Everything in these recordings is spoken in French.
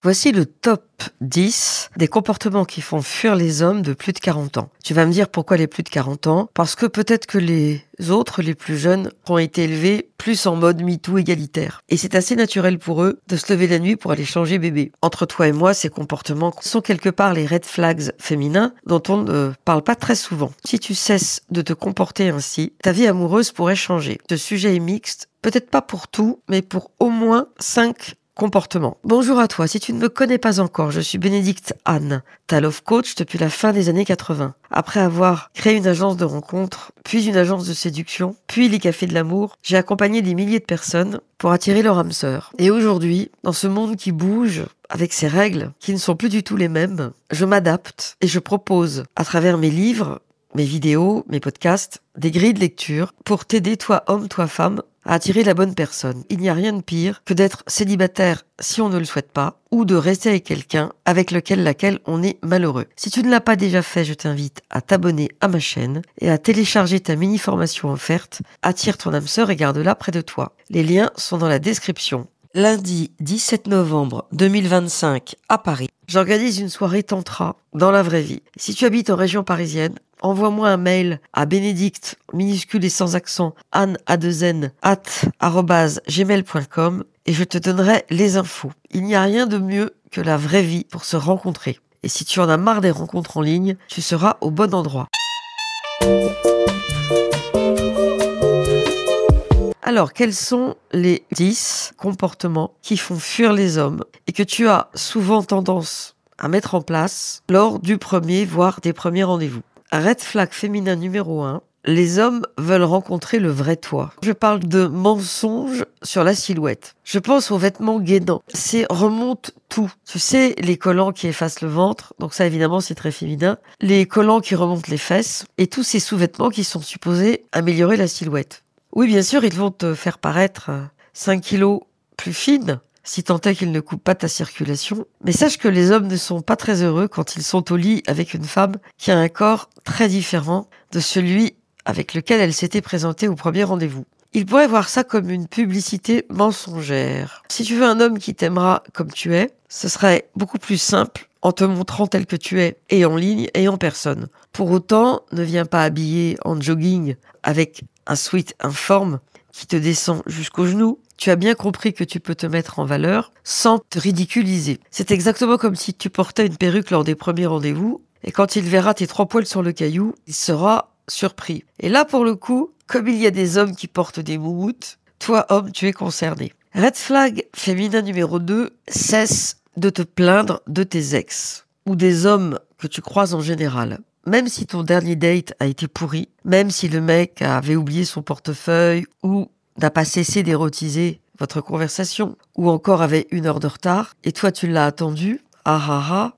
Voici le top 10 des comportements qui font fuir les hommes de plus de 40 ans. Tu vas me dire pourquoi les plus de 40 ans? Parce que peut-être que les autres, les plus jeunes, ont été élevés plus en mode MeToo égalitaire. Et c'est assez naturel pour eux de se lever la nuit pour aller changer bébé. Entre toi et moi, ces comportements sont quelque part les red flags féminins dont on ne parle pas très souvent. Si tu cesses de te comporter ainsi, ta vie amoureuse pourrait changer. Ce sujet est mixte, peut-être pas pour tout, mais pour au moins 5 comportement. Bonjour à toi, si tu ne me connais pas encore, je suis Bénédicte Anne, ta love coach depuis la fin des années 80. Après avoir créé une agence de rencontres, puis une agence de séduction, puis les cafés de l'amour, j'ai accompagné des milliers de personnes pour attirer leur âme sœur. Et aujourd'hui, dans ce monde qui bouge, avec ses règles qui ne sont plus du tout les mêmes, je m'adapte et je propose, à travers mes livres, mes vidéos, mes podcasts, des grilles de lecture pour t'aider, toi homme, toi femme, à attirer la bonne personne. Il n'y a rien de pire que d'être célibataire si on ne le souhaite pas, ou de rester avec quelqu'un avec laquelle on est malheureux. Si tu ne l'as pas déjà fait, je t'invite à t'abonner à ma chaîne et à télécharger ta mini-formation offerte. Attire ton âme sœur et garde-la près de toi. Les liens sont dans la description. Lundi 17 novembre 2025 à Paris, j'organise une soirée tantra dans la vraie vie. Si tu habites en région parisienne, envoie-moi un mail à Bénédicte, minuscule et sans accent, Anne @gmail.com et je te donnerai les infos. Il n'y a rien de mieux que la vraie vie pour se rencontrer. Et si tu en as marre des rencontres en ligne, tu seras au bon endroit. Alors, quels sont les 10 comportements qui font fuir les hommes et que tu as souvent tendance à mettre en place lors du premier, voire des premiers rendez-vous? Red flag féminin numéro 1, les hommes veulent rencontrer le vrai toi. Je parle de mensonges sur la silhouette. Je pense aux vêtements gainants. C'est remonte tout. Tu sais, les collants qui effacent le ventre, donc ça évidemment c'est très féminin. Les collants qui remontent les fesses et tous ces sous-vêtements qui sont supposés améliorer la silhouette. Oui, bien sûr, ils vont te faire paraître 5 kilos plus fine, si tant est qu'ils ne coupent pas ta circulation. Mais sache que les hommes ne sont pas très heureux quand ils sont au lit avec une femme qui a un corps très différent de celui avec lequel elle s'était présentée au premier rendez-vous. Ils pourraient voir ça comme une publicité mensongère. Si tu veux un homme qui t'aimera comme tu es, ce serait beaucoup plus simple en te montrant tel que tu es, et en ligne et en personne. Pour autant, ne viens pas habillé en jogging avec un sweat informe qui te descend jusqu'aux genoux. Tu as bien compris que tu peux te mettre en valeur sans te ridiculiser. C'est exactement comme si tu portais une perruque lors des premiers rendez-vous et quand il verra tes 3 poils sur le caillou, il sera surpris. Et là, pour le coup, comme il y a des hommes qui portent des moumoutes, toi, homme, tu es concerné. Red flag féminin numéro 2, cesse de te plaindre de tes ex ou des hommes que tu croises en général. Même si ton dernier date a été pourri, même si le mec avait oublié son portefeuille ou n'a pas cessé d'érotiser votre conversation, ou encore avait 1 heure de retard, et toi tu l'as attendu,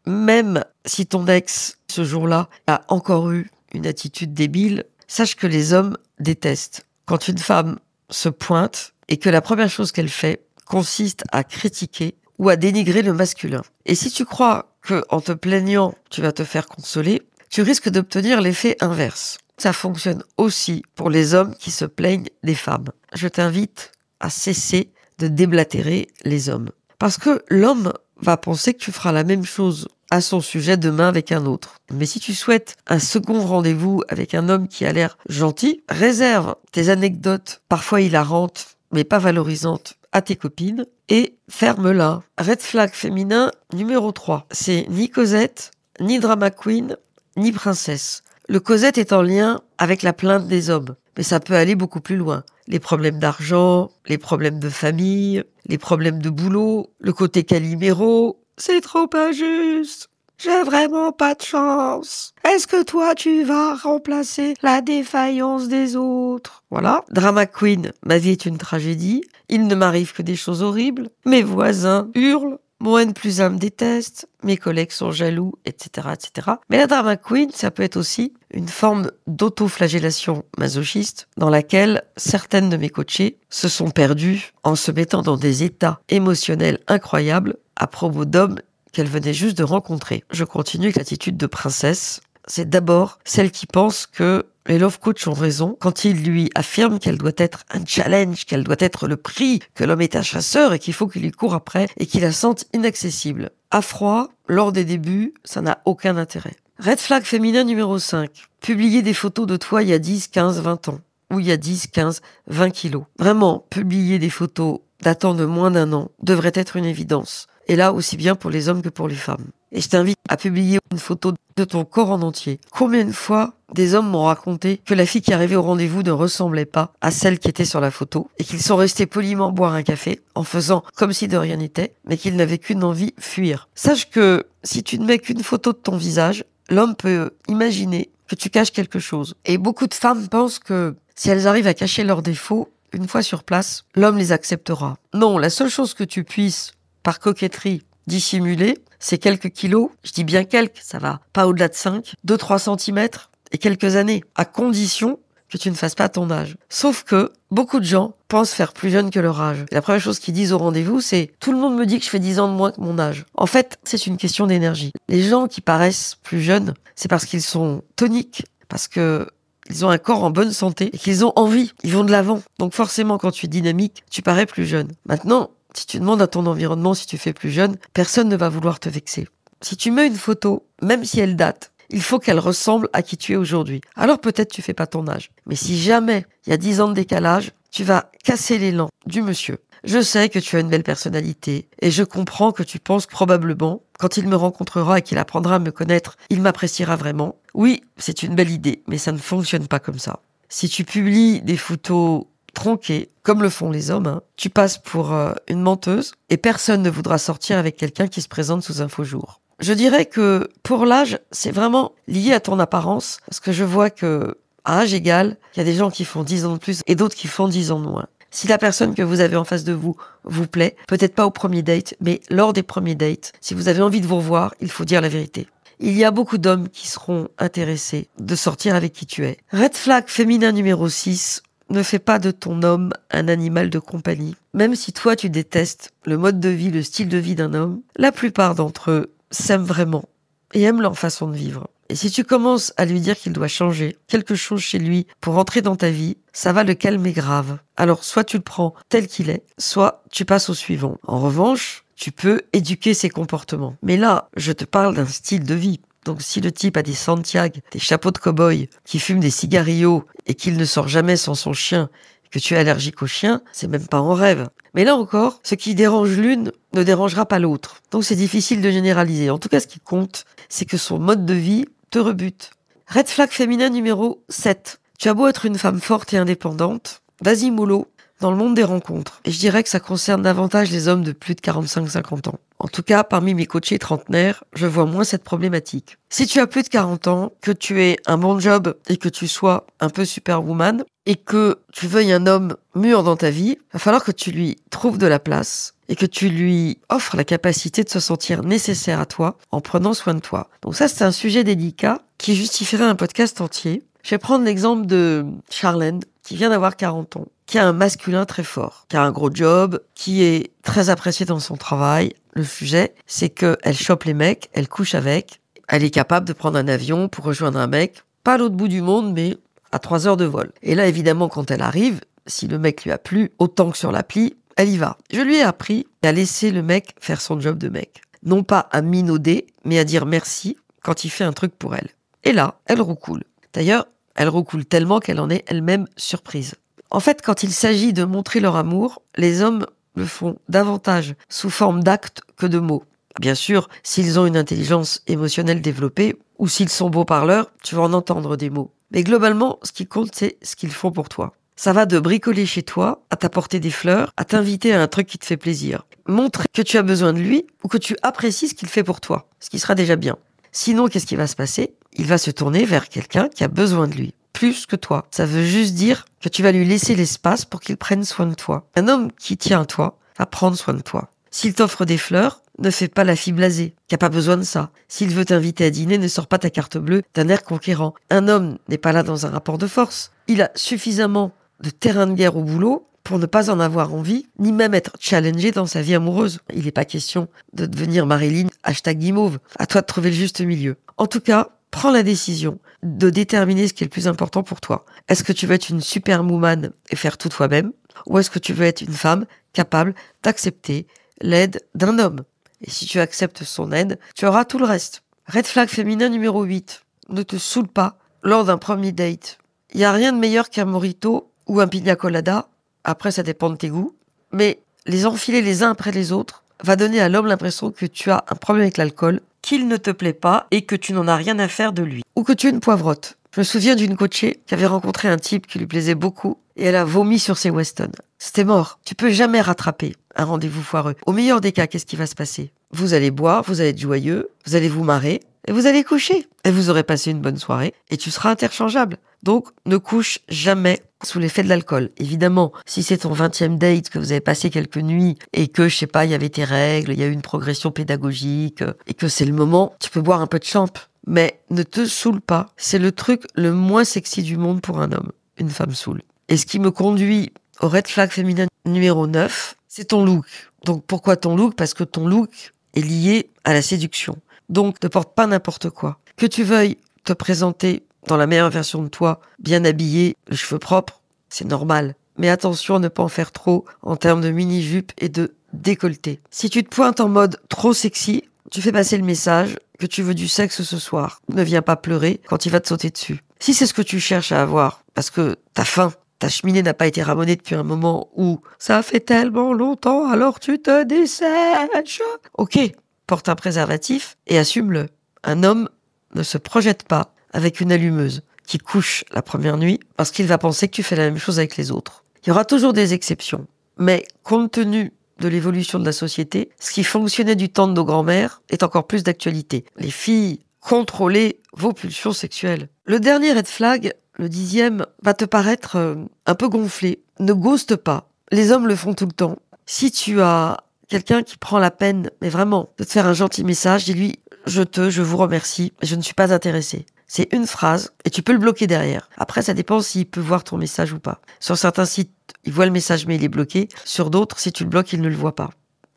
même si ton ex, ce jour-là, a encore eu une attitude débile, sache que les hommes détestent. Quand une femme se pointe et que la première chose qu'elle fait consiste à critiquer ou à dénigrer le masculin. Et si tu crois que en te plaignant, tu vas te faire consoler, tu risques d'obtenir l'effet inverse. Ça fonctionne aussi pour les hommes qui se plaignent des femmes. Je t'invite à cesser de déblatérer les hommes. Parce que l'homme va penser que tu feras la même chose à son sujet demain avec un autre. Mais si tu souhaites un second rendez-vous avec un homme qui a l'air gentil, réserve tes anecdotes, parfois hilarantes, mais pas valorisantes, à tes copines et ferme-la. Red flag féminin numéro 3. C'est ni Cosette, ni drama queen, ni princesse. Le Cosette est en lien avec la plainte des hommes, mais ça peut aller beaucoup plus loin. Les problèmes d'argent, les problèmes de famille, les problèmes de boulot, le côté Calimero, c'est trop injuste. J'ai vraiment pas de chance. Est-ce que toi, tu vas remplacer la défaillance des autres? Voilà. Drama queen, ma vie est une tragédie. Il ne m'arrive que des choses horribles. Mes voisins hurlent. Mon N+1 me déteste, mes collègues sont jaloux, etc., etc. Mais la drama queen, ça peut être aussi une forme d'autoflagellation masochiste dans laquelle certaines de mes coachées se sont perdues en se mettant dans des états émotionnels incroyables à propos d'hommes qu'elles venaient juste de rencontrer. Je continue avec l'attitude de princesse. C'est d'abord celle qui pense que Les love coachs ont raison quand ils lui affirment qu'elle doit être un challenge, qu'elle doit être le prix, que l'homme est un chasseur et qu'il faut qu'il lui court après et qu'il la sente inaccessible. À froid, lors des débuts, ça n'a aucun intérêt. Red flag féminin numéro 5. Publier des photos de toi il y a 10, 15, 20 ans. Ou il y a 10, 15, 20 kilos. Vraiment, publier des photos datant de moins d'un an devrait être une évidence. Et là, aussi bien pour les hommes que pour les femmes. Et je t'invite à publier une photo de ton corps en entier. Combien de fois des hommes m'ont raconté que la fille qui arrivait au rendez-vous ne ressemblait pas à celle qui était sur la photo et qu'ils sont restés poliment boire un café en faisant comme si de rien n'était, mais qu'ils n'avaient qu'une envie, fuir. Sache que si tu ne mets qu'une photo de ton visage, l'homme peut imaginer que tu caches quelque chose. Et beaucoup de femmes pensent que si elles arrivent à cacher leurs défauts, une fois sur place, l'homme les acceptera. Non, la seule chose que tu puisses, par coquetterie, dissimuler, c'est quelques kilos, je dis bien quelques, ça va pas au-delà de 5, 2-3 centimètres et quelques années, à condition que tu ne fasses pas ton âge. Sauf que beaucoup de gens pensent faire plus jeune que leur âge. Et la première chose qu'ils disent au rendez-vous, c'est « tout le monde me dit que je fais 10 ans de moins que mon âge ». En fait, c'est une question d'énergie. Les gens qui paraissent plus jeunes, c'est parce qu'ils sont toniques, parce que ils ont un corps en bonne santé et qu'ils ont envie, ils vont de l'avant. Donc forcément, quand tu es dynamique, tu parais plus jeune. Maintenant, si tu demandes à ton environnement si tu fais plus jeune, personne ne va vouloir te vexer. Si tu mets une photo, même si elle date, il faut qu'elle ressemble à qui tu es aujourd'hui. Alors peut-être tu fais pas ton âge. Mais si jamais il y a 10 ans de décalage, tu vas casser l'élan du monsieur. Je sais que tu as une belle personnalité et je comprends que tu penses probablement, quand il me rencontrera et qu'il apprendra à me connaître, il m'appréciera vraiment. Oui, c'est une belle idée, mais ça ne fonctionne pas comme ça. Si tu publies des photos tronquées, comme le font les hommes, tu passes pour une menteuse et personne ne voudra sortir avec quelqu'un qui se présente sous un faux jour. Je dirais que pour l'âge, c'est vraiment lié à ton apparence, parce que je vois que à âge égal, il y a des gens qui font 10 ans de plus et d'autres qui font 10 ans de moins. Si la personne que vous avez en face de vous vous plaît, peut-être pas au premier date, mais lors des premiers dates, si vous avez envie de vous revoir, il faut dire la vérité. Il y a beaucoup d'hommes qui seront intéressés de sortir avec qui tu es. Red flag féminin numéro 6. Ne fais pas de ton homme un animal de compagnie. Même si toi tu détestes le mode de vie, le style de vie d'un homme, la plupart d'entre eux s'aiment vraiment et aiment leur façon de vivre. Et si tu commences à lui dire qu'il doit changer quelque chose chez lui pour entrer dans ta vie, ça va le calmer grave. Alors soit tu le prends tel qu'il est, soit tu passes au suivant. En revanche, tu peux éduquer ses comportements. Mais là, je te parle d'un style de vie. Donc si le type a des Santiago, des chapeaux de cow-boy, qui fume des cigarillos et qu'il ne sort jamais sans son chien, que tu es allergique au chien, c'est même pas en rêve. Mais là encore, ce qui dérange l'une ne dérangera pas l'autre. Donc c'est difficile de généraliser. En tout cas, ce qui compte, c'est que son mode de vie te rebute. Red flag féminin numéro 7. Tu as beau être une femme forte et indépendante, vas-y mollo, dans le monde des rencontres. Et je dirais que ça concerne davantage les hommes de plus de 45-50 ans. En tout cas, parmi mes coachés trentenaires, je vois moins cette problématique. Si tu as plus de 40 ans, que tu aies un bon job et que tu sois un peu superwoman, et que tu veuilles un homme mûr dans ta vie, va falloir que tu lui trouves de la place et que tu lui offres la capacité de se sentir nécessaire à toi en prenant soin de toi. Donc ça, c'est un sujet délicat qui justifierait un podcast entier. Je vais prendre l'exemple de Charlène, qui vient d'avoir 40 ans, qui a un masculin très fort, qui a un gros job, qui est très apprécié dans son travail. Le sujet, c'est qu'elle chope les mecs, elle couche avec, elle est capable de prendre un avion pour rejoindre un mec, pas à l'autre bout du monde, mais à 3 heures de vol. Et là, évidemment, quand elle arrive, si le mec lui a plu, autant que sur l'appli, elle y va. Je lui ai appris à laisser le mec faire son job de mec. Non pas à minauder, mais à dire merci quand il fait un truc pour elle. Et là, elle roucoule. D'ailleurs, elle roucoule tellement qu'elle en est elle-même surprise. En fait, quand il s'agit de montrer leur amour, les hommes le font davantage sous forme d'actes que de mots. Bien sûr, s'ils ont une intelligence émotionnelle développée, ou s'ils sont beaux parleurs, tu vas en entendre des mots. Mais globalement, ce qui compte, c'est ce qu'ils font pour toi. Ça va de bricoler chez toi, à t'apporter des fleurs, à t'inviter à un truc qui te fait plaisir. Montrer que tu as besoin de lui ou que tu apprécies ce qu'il fait pour toi, ce qui sera déjà bien. Sinon, qu'est-ce qui va se passer? Il va se tourner vers quelqu'un qui a besoin de lui, plus que toi. Ça veut juste dire que tu vas lui laisser l'espace pour qu'il prenne soin de toi. Un homme qui tient à toi va prendre soin de toi. S'il t'offre des fleurs, ne fais pas la fille blasée, qui a pas besoin de ça. S'il veut t'inviter à dîner, ne sors pas ta carte bleue d'un air conquérant. Un homme n'est pas là dans un rapport de force. Il a suffisamment de terrain de guerre au boulot pour ne pas en avoir envie, ni même être challengé dans sa vie amoureuse. Il n'est pas question de devenir Marilyn #guimauve. À toi de trouver le juste milieu. En tout cas, prends la décision de déterminer ce qui est le plus important pour toi. Est-ce que tu veux être une superwoman et faire tout toi-même, ou est-ce que tu veux être une femme capable d'accepter l'aide d'un homme? Et si tu acceptes son aide, tu auras tout le reste. Red flag féminin numéro 8. Ne te saoule pas lors d'un premier date. Il n'y a rien de meilleur qu'un mojito ou un pina colada. Après, ça dépend de tes goûts. Mais les enfiler les uns après les autres va donner à l'homme l'impression que tu as un problème avec l'alcool, qu'il ne te plaît pas et que tu n'en as rien à faire de lui. Ou que tu es une poivrotte. Je me souviens d'une coachée qui avait rencontré un type qui lui plaisait beaucoup et elle a vomi sur ses Weston. C'était mort. Tu peux jamais rattraper un rendez-vous foireux. Au meilleur des cas, qu'est-ce qui va se passer? Vous allez boire, vous allez être joyeux, vous allez vous marrer et vous allez coucher. Et vous aurez passé une bonne soirée et tu seras interchangeable. Donc, ne couche jamais sous l'effet de l'alcool. Évidemment, si c'est ton 20e date, que vous avez passé quelques nuits et que, je sais pas, il y avait tes règles, il y a eu une progression pédagogique et que c'est le moment, tu peux boire un peu de champ. Mais ne te saoule pas. C'est le truc le moins sexy du monde pour un homme. Une femme saoule. Et ce qui me conduit au red flag féminin numéro 9, c'est ton look. Donc, pourquoi ton look? Parce que ton look est lié à la séduction. Donc, ne porte pas n'importe quoi. Que tu veuilles te présenter dans la meilleure version de toi, bien habillé, les cheveux propres, c'est normal. Mais attention à ne pas en faire trop en termes de mini-jupe et de décolleté. Si tu te pointes en mode trop sexy, tu fais passer le message que tu veux du sexe ce soir. Ne viens pas pleurer quand il va te sauter dessus. Si c'est ce que tu cherches à avoir, parce que t'as faim, ta cheminée n'a pas été ramonée depuis un moment où ça fait tellement longtemps, alors tu te dessèches. Ok, porte un préservatif et assume-le. Un homme ne se projette pas avec une allumeuse qui couche la première nuit parce qu'il va penser que tu fais la même chose avec les autres. Il y aura toujours des exceptions, mais compte tenu de l'évolution de la société, ce qui fonctionnait du temps de nos grands-mères est encore plus d'actualité. Les filles, contrôlez vos pulsions sexuelles. Le dernier red flag, le 10e, va te paraître un peu gonflé. Ne ghoste pas. Les hommes le font tout le temps. Si tu as quelqu'un qui prend la peine, mais vraiment, de te faire un gentil message, dis-lui « je vous remercie, je ne suis pas intéressé ». C'est une phrase et tu peux le bloquer derrière. Après, ça dépend s'il peut voir ton message ou pas. Sur certains sites, il voit le message mais il est bloqué. Sur d'autres, si tu le bloques, il ne le voit pas.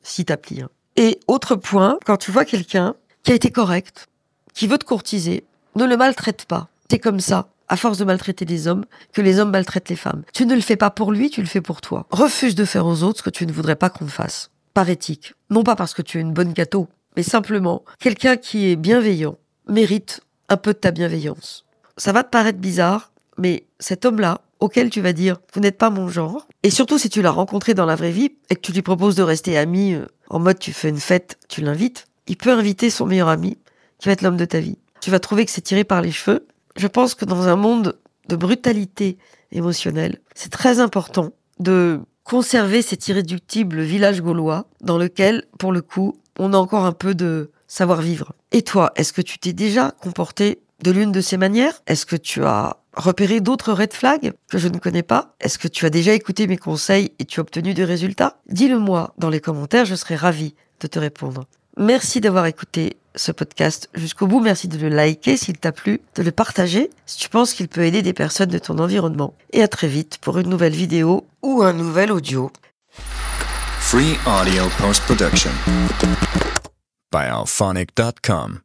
Si t'applies. Et autre point, quand tu vois quelqu'un qui a été correct, qui veut te courtiser, ne le maltraite pas. C'est comme ça, à force de maltraiter les hommes, que les hommes maltraitent les femmes. Tu ne le fais pas pour lui, tu le fais pour toi. Refuse de faire aux autres ce que tu ne voudrais pas qu'on te fasse. Par éthique. Non pas parce que tu es une bonne gâteau, mais simplement, quelqu'un qui est bienveillant mérite un peu de ta bienveillance. Ça va te paraître bizarre, mais cet homme-là, auquel tu vas dire « vous n'êtes pas mon genre », et surtout si tu l'as rencontré dans la vraie vie et que tu lui proposes de rester ami, en mode tu fais une fête, tu l'invites, il peut inviter son meilleur ami, qui va être l'homme de ta vie. Tu vas trouver que c'est tiré par les cheveux. Je pense que dans un monde de brutalité émotionnelle, c'est très important de conserver cet irréductible village gaulois dans lequel, pour le coup, on a encore un peu de savoir-vivre. Et toi, est-ce que tu t'es déjà comporté de l'une de ces manières? Est-ce que tu as repéré d'autres red flags que je ne connais pas? Est-ce que tu as déjà écouté mes conseils et tu as obtenu des résultats? Dis-le-moi dans les commentaires, je serai ravie de te répondre. Merci d'avoir écouté ce podcast jusqu'au bout. Merci de le liker s'il t'a plu, de le partager si tu penses qu'il peut aider des personnes de ton environnement. Et à très vite pour une nouvelle vidéo ou un nouvel audio. Free audio post-production by alphonic.com